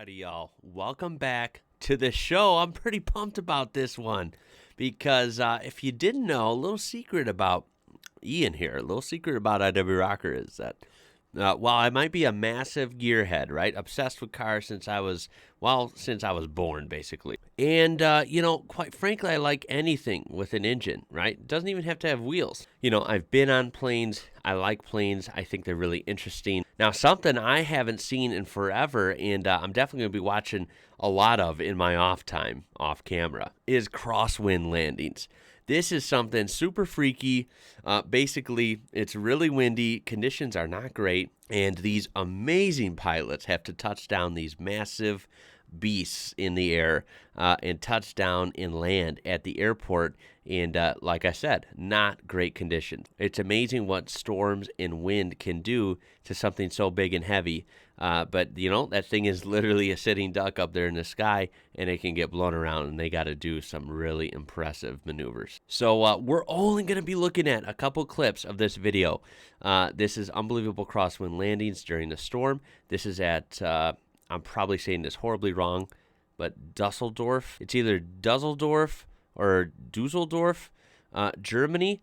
Alrighty, y'all. Welcome back to the show. I'm pretty pumped about this one because if you didn't know, a little secret about Ian here, a little secret about IWrocker is that while I might be a massive gearhead, right, obsessed with cars since I was born, basically. And, quite frankly, I like anything with an engine, right? It doesn't even have to have wheels. I've been on planes. I like planes. I think they're really interesting. Now, something I haven't seen in forever, and I'm definitely going to be watching a lot of in my off time, off camera, is crosswind landings. This is something super freaky. Basically, it's really windy. Conditions are not great. And these amazing pilots have to touch down these massive beasts in the air and touch down and land at the airport. And like I said, not great conditions. It's amazing what storms and wind can do to something so big and heavy. But, that thing is literally a sitting duck up there in the sky, and it can get blown around, and they got to do some really impressive maneuvers. So we're only going to be looking at a couple clips of this video. This is unbelievable crosswind landings during the storm. This is at, I'm probably saying this horribly wrong, but Düsseldorf. It's either Düsseldorf or Düsseldorf, Germany.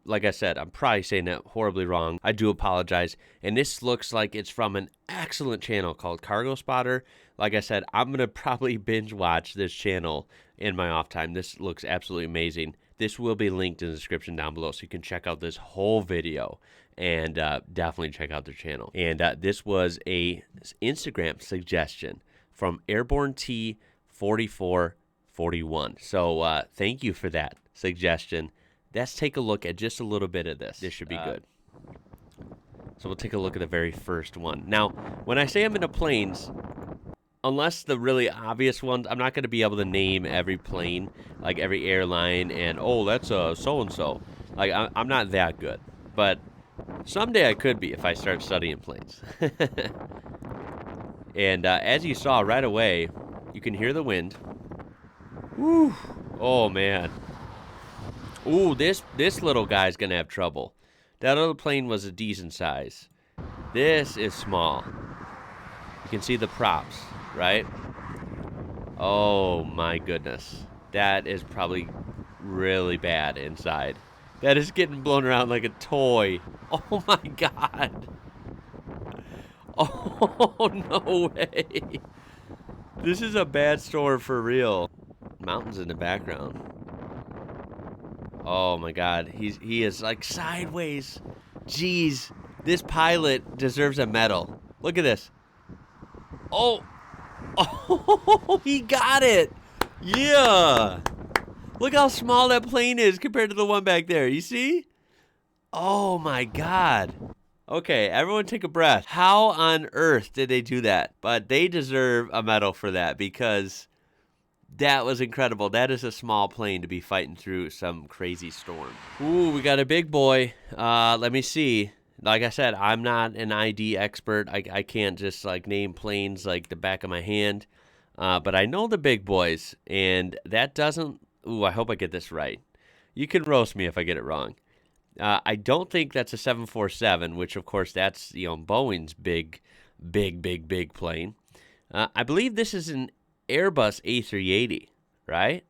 Like I said, I'm probably saying that horribly wrong. I do apologize. And this looks like it's from an excellent channel called Cargo Spotter. Like I said, I'm going to probably binge watch this channel in my off time. This looks absolutely amazing. This will be linked in the description down below, so you can check out this whole video and definitely check out their channel. And this was a Instagram suggestion from Airborne T4441. So thank you for that suggestion. Let's take a look at just a little bit of this. This should be good. So we'll take a look at the very first one. Now, when I say I'm into planes, unless the really obvious ones, I'm not going to be able to name every plane, like every airline, and, oh, that's a so-and-so. Like, I'm not that good. But someday I could be if I start studying planes. And as you saw right away, you can hear the wind. Woo! Oh, man. Ooh, this little guy's going to have trouble. That other plane was a decent size. This is small. You can see the props, right? Oh, my goodness. That is probably really bad inside. That is getting blown around like a toy. Oh, my God. Oh, no way. This is a bad storm for real. Mountains in the background. Oh my God, he is like sideways. Jeez, this pilot deserves a medal. Look at this. Oh, he got it. Yeah. Look how small that plane is compared to the one back there. You see? Oh my God. Okay, everyone take a breath. How on earth did they do that? But they deserve a medal for that because that was incredible. That is a small plane to be fighting through some crazy storm. Ooh, we got a big boy. Let me see. Like I said, I'm not an ID expert. I can't just like name planes like the back of my hand. But I know the big boys, and that doesn't... Ooh, I hope I get this right. You can roast me if I get it wrong. I don't think that's a 747, which of course that's, Boeing's big plane. I believe this is an Airbus A380, right?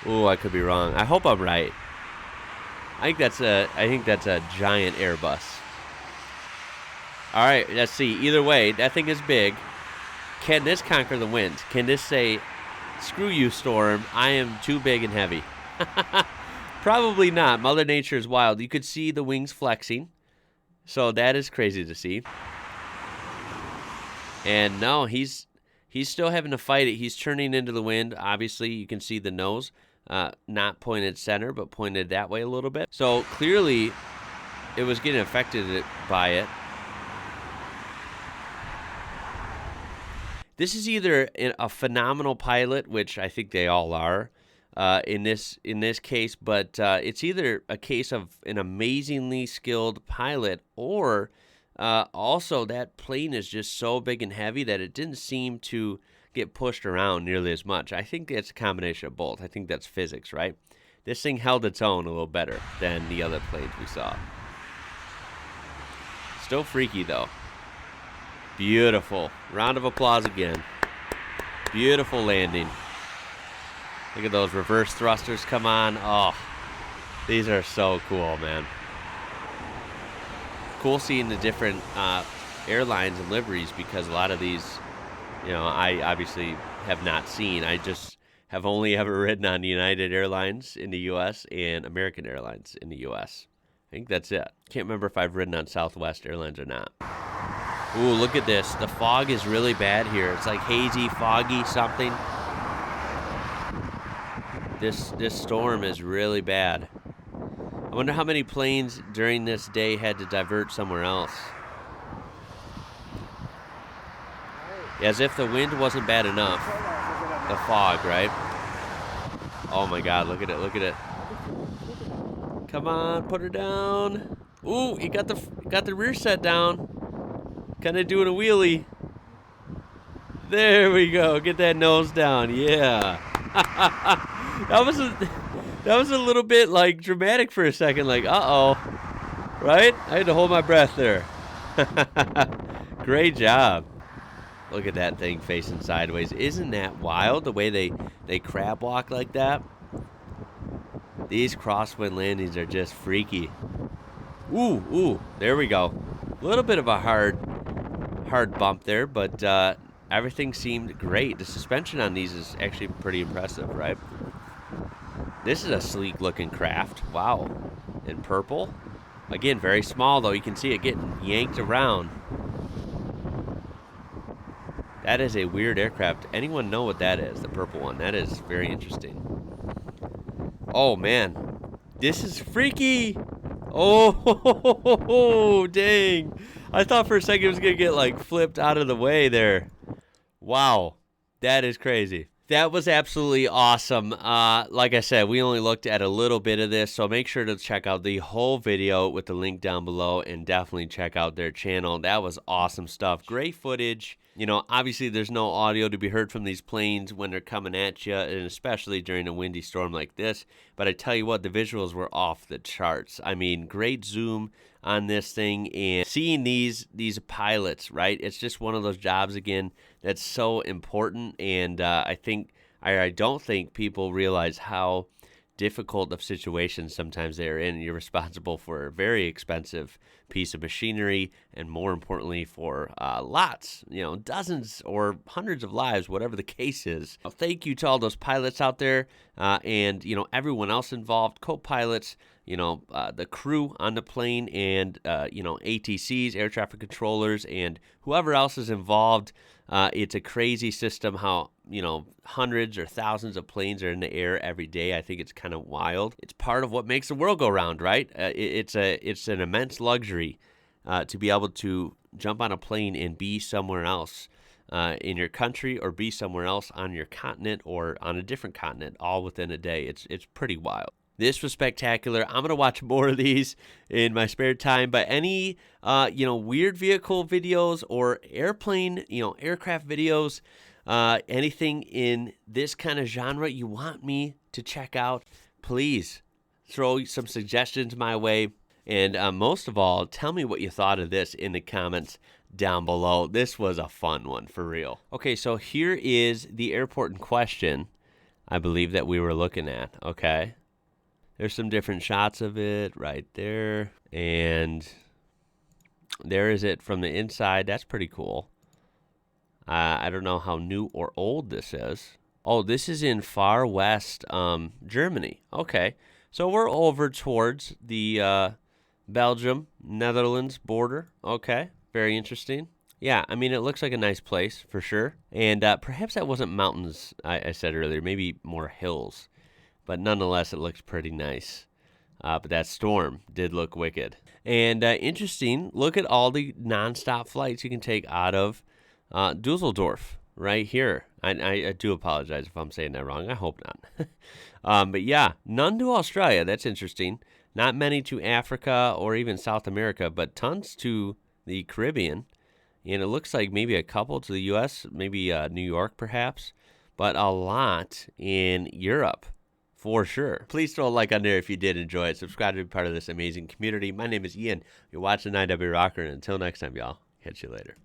Ooh, I could be wrong. I hope I'm right. I think that's a giant Airbus. All right, let's see. Either way, that thing is big. Can this conquer the winds? Can this say, screw you, storm, I am too big and heavy? Probably not. Mother Nature is wild. You could see the wings flexing, so that is crazy to see. And no, he's still having to fight it. He's turning into the wind. Obviously, you can see the nose, not pointed center, but pointed that way a little bit. So clearly, it was getting affected by it. This is either a phenomenal pilot, which I think they all are in this case, but it's either a case of an amazingly skilled pilot or... also, that plane is just so big and heavy that it didn't seem to get pushed around nearly as much. I think it's a combination of both. I think that's physics, right? This thing held its own a little better than the other planes we saw. Still freaky, though. Beautiful. Round of applause again. Beautiful landing. Look at those reverse thrusters come on. Oh, these are so cool, man. Cool seeing the different airlines and liveries, because a lot of these, I obviously have not seen. I just have only ever ridden on United Airlines in the U.S. and American Airlines in the U.S. I think that's it. Can't remember if I've ridden on Southwest Airlines or not. Ooh, look at this. The fog is really bad here. It's like hazy, foggy something. This storm is really bad. I wonder how many planes during this day had to divert somewhere else. As if the wind wasn't bad enough. The fog, right? Oh my God, look at it, look at it. Come on, put her down. Ooh, he got the rear set down. Kind of doing a wheelie. There we go. Get that nose down. Yeah. That was a little bit like dramatic for a second. Like, uh-oh. Right? I had to hold my breath there. Great job. Look at that thing facing sideways. Isn't that wild, the way they crab walk like that? These crosswind landings are just freaky. Ooh, there we go. A little bit of a hard bump there, but everything seemed great. The suspension on these is actually pretty impressive, right? This is a sleek looking craft. Wow. In purple. Again, very small though. You can see it getting yanked around. That is a weird aircraft. Anyone know what that is? The purple one. That is very interesting. Oh man. This is freaky. Oh, dang. I thought for a second it was going to get like flipped out of the way there. Wow. That is crazy. That was absolutely awesome. Like I said, we only looked at a little bit of this, so make sure to check out the whole video with the link down below, and definitely check out their channel. That was awesome stuff. Great footage. Obviously there's no audio to be heard from these planes when they're coming at you, and especially during a windy storm like this. But I tell you what, the visuals were off the charts. I mean, great zoom on this thing, and seeing these pilots, right? It's just one of those jobs, again, that's so important, and I don't think people realize how difficult of situations sometimes they're in. You're responsible for a very expensive piece of machinery, and more importantly for lots, dozens or hundreds of lives, whatever the case is. Thank you to all those pilots out there, and everyone else involved, co-pilots, the crew on the plane, and ATCs, air traffic controllers, and whoever else is involved. It's a crazy system how, hundreds or thousands of planes are in the air every day. I think it's kind of wild. It's part of what makes the world go round, right? It's an immense luxury to be able to jump on a plane and be somewhere else in your country, or be somewhere else on your continent or on a different continent, all within a day. It's pretty wild. This was spectacular. I'm going to watch more of these in my spare time. But any, weird vehicle videos or airplane, aircraft videos, anything in this kind of genre you want me to check out, please throw some suggestions my way. And most of all, tell me what you thought of this in the comments down below. This was a fun one, for real. Okay, so here is the airport in question, I believe, that we were looking at, okay? There's some different shots of it right there. And there is it from the inside. That's pretty cool. I don't know how new or old this is. Oh, this is in far west Germany. Okay. So we're over towards the Belgium, Netherlands border. Okay. Very interesting. Yeah, I mean, it looks like a nice place for sure. And perhaps that wasn't mountains, I said earlier. Maybe more hills. But nonetheless, it looks pretty nice. But that storm did look wicked. And interesting, look at all the nonstop flights you can take out of Düsseldorf right here. I do apologize if I'm saying that wrong. I hope not. But yeah, none to Australia. That's interesting. Not many to Africa or even South America, but tons to the Caribbean. And it looks like maybe a couple to the U.S., maybe New York perhaps, but a lot in Europe. For sure. Please throw a like on there if you did enjoy it. Subscribe to be part of this amazing community. My name is Ian. You're watching IWrocker, and until next time, y'all, catch you later.